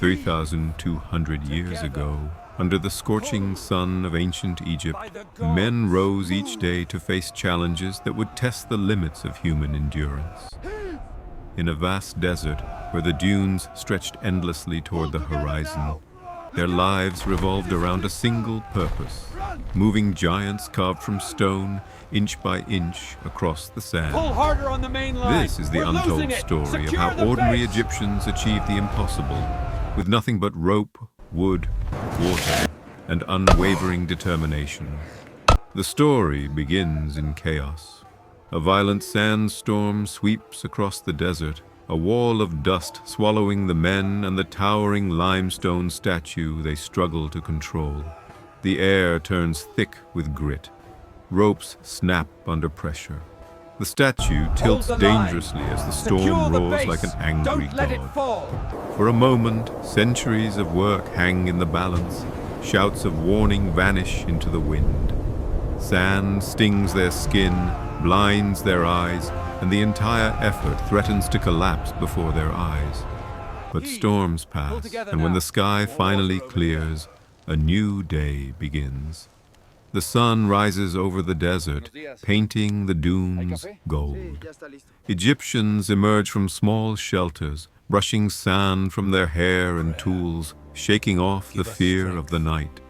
3,200 years ago, under the scorching sun of ancient Egypt, men rose each day to face challenges that would test the limits of human endurance. In a vast desert where the dunes stretched endlessly toward the horizon, their lives revolved around a single purpose: moving giants carved from stone, inch by inch, across the sand. Pull harder on the main line. This is the untold story of how ordinary Egyptians achieved the impossible, with nothing but rope, wood, water, and unwavering determination. The story begins in chaos. A violent sandstorm sweeps across the desert, a wall of dust swallowing the men and the towering limestone statue they struggle to control. The air turns thick with grit. Ropes snap under pressure. The statue tilts dangerously as the storm roars like an angry god. For a moment, centuries of work hang in the balance. Shouts of warning vanish into the wind. Sand stings their skin, blinds their eyes, and the entire effort threatens to collapse before their eyes. But storms pass, and when the sky finally clears, a new day begins. The sun rises over the desert, painting the dunes gold. Egyptians emerge from small shelters, brushing sand from their hair and tools, shaking off the fear of the night.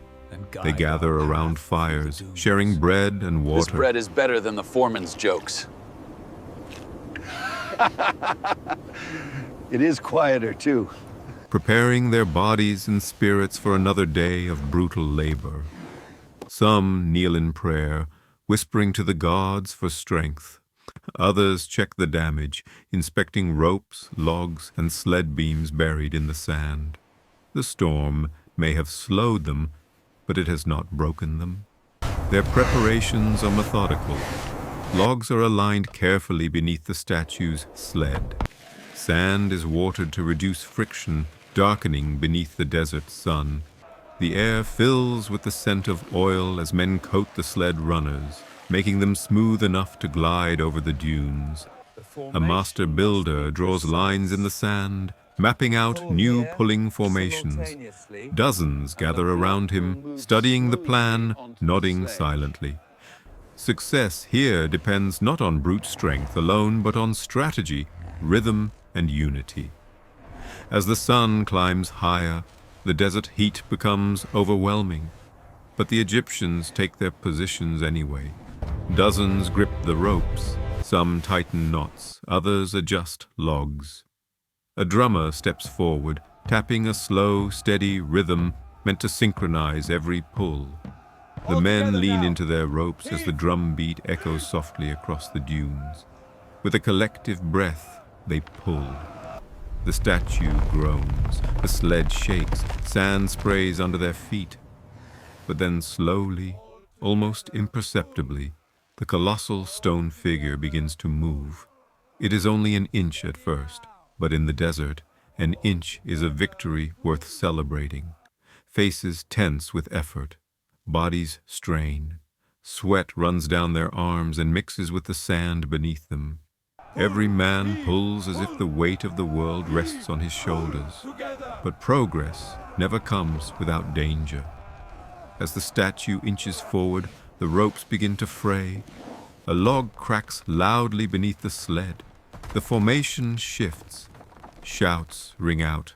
They gather around fires, sharing bread and water. This bread is better than the foreman's jokes. It is quieter, too. Preparing their bodies and spirits for another day of brutal labor. Some kneel in prayer, whispering to the gods for strength. Others check the damage, inspecting ropes, logs, and sled beams buried in the sand. The storm may have slowed them, but it has not broken them. Their preparations are methodical. Logs are aligned carefully beneath the statue's sled. Sand is watered to reduce friction, darkening beneath the desert sun. The air fills with the scent of oil as men coat the sled runners, making them smooth enough to glide over the dunes. A master builder draws lines in the sand, mapping out new pulling formations. Dozens gather around him, studying the plan, nodding silently. Success here depends not on brute strength alone, but on strategy, rhythm, and unity. As the sun climbs higher, the desert heat becomes overwhelming, but the Egyptians take their positions anyway. Dozens grip the ropes, some tighten knots, others adjust logs. A drummer steps forward, tapping a slow, steady rhythm meant to synchronize every pull. The men lean into their ropes as the drum beat echoes softly across the dunes. With a collective breath, they pull. The statue groans, the sled shakes, sand sprays under their feet. But then slowly, almost imperceptibly, the colossal stone figure begins to move. It is only an inch at first, but in the desert, an inch is a victory worth celebrating. Faces tense with effort, bodies strain. Sweat runs down their arms and mixes with the sand beneath them. Every man pulls as if the weight of the world rests on his shoulders. But progress never comes without danger. As the statue inches forward, the ropes begin to fray. A log cracks loudly beneath the sled. The formation shifts. Shouts ring out.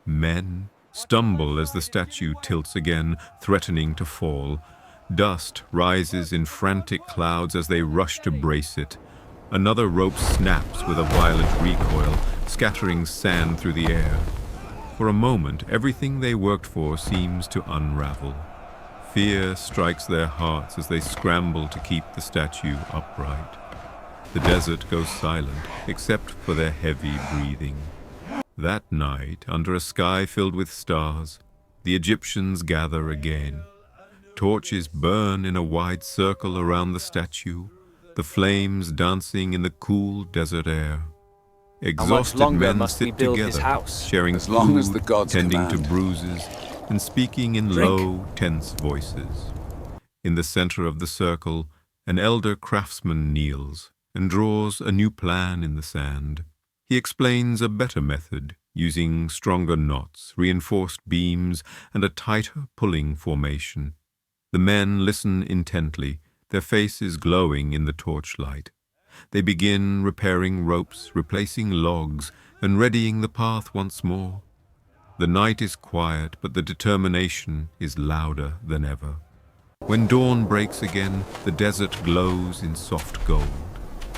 Men stumble as the statue tilts again, threatening to fall. Dust rises in frantic clouds as they rush to brace it. Another rope snaps with a violent recoil, scattering sand through the air. For a moment, everything they worked for seems to unravel. Fear strikes their hearts as they scramble to keep the statue upright. The desert goes silent, except for their heavy breathing. That night, under a sky filled with stars, the Egyptians gather again. Torches burn in a wide circle around the statue, the flames dancing in the cool desert air. Exhausted men sit together, sharing food, tending to bruises, and speaking in low, tense voices. In the center of the circle, an elder craftsman kneels and draws a new plan in the sand. He explains a better method, using stronger knots, reinforced beams, and a tighter pulling formation. The men listen intently, their faces glowing in the torchlight. They begin repairing ropes, replacing logs, and readying the path once more. The night is quiet, but the determination is louder than ever. When dawn breaks again, the desert glows in soft gold.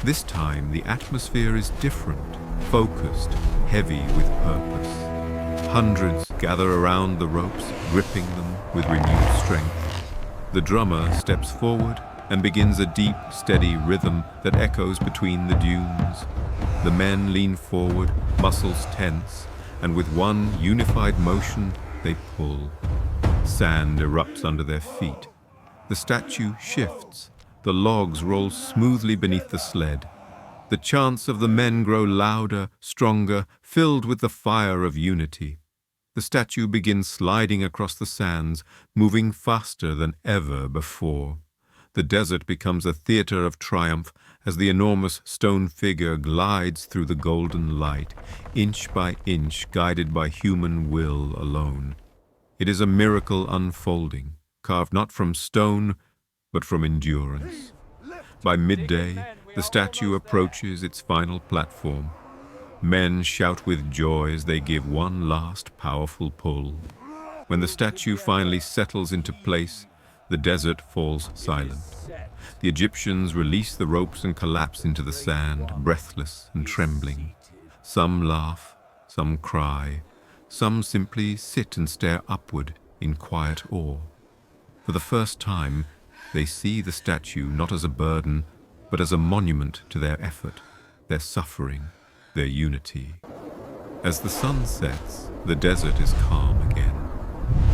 This time, the atmosphere is different, focused, heavy with purpose. Hundreds gather around the ropes, gripping them with renewed strength. The drummer steps forward and begins a deep, steady rhythm that echoes between the dunes. The men lean forward, muscles tense, and with one unified motion, they pull. Sand erupts under their feet. The statue shifts. The logs roll smoothly beneath the sled. The chants of the men grow louder, stronger, filled with the fire of unity. The statue begins sliding across the sands, moving faster than ever before. The desert becomes a theater of triumph as the enormous stone figure glides through the golden light, inch by inch, guided by human will alone. It is a miracle unfolding, carved not from stone, but from endurance. By midday, the statue approaches its final platform. Men shout with joy as they give one last powerful pull. When the statue finally settles into place, the desert falls silent. The Egyptians release the ropes and collapse into the sand, breathless and trembling. Some laugh, some cry, some simply sit and stare upward in quiet awe. For the first time, they see the statue not as a burden, but as a monument to their effort, their suffering, their unity. As the sun sets, the desert is calm again.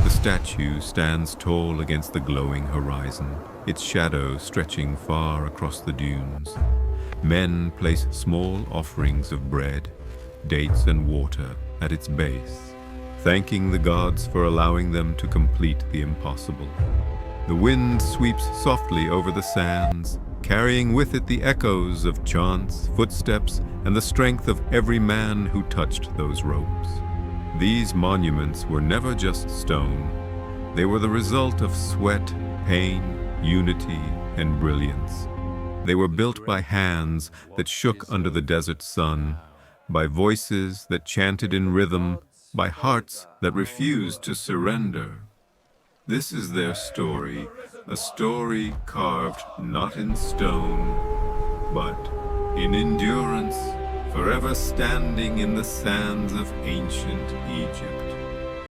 The statue stands tall against the glowing horizon, its shadow stretching far across the dunes. Men place small offerings of bread, dates and water at its base, thanking the gods for allowing them to complete the impossible. The wind sweeps softly over the sands, carrying with it the echoes of chants, footsteps, and the strength of every man who touched those ropes. These monuments were never just stone. They were the result of sweat, pain, unity, and brilliance. They were built by hands that shook under the desert sun, by voices that chanted in rhythm, by hearts that refused to surrender. This is their story, a story carved not in stone, but in endurance, forever standing in the sands of ancient Egypt.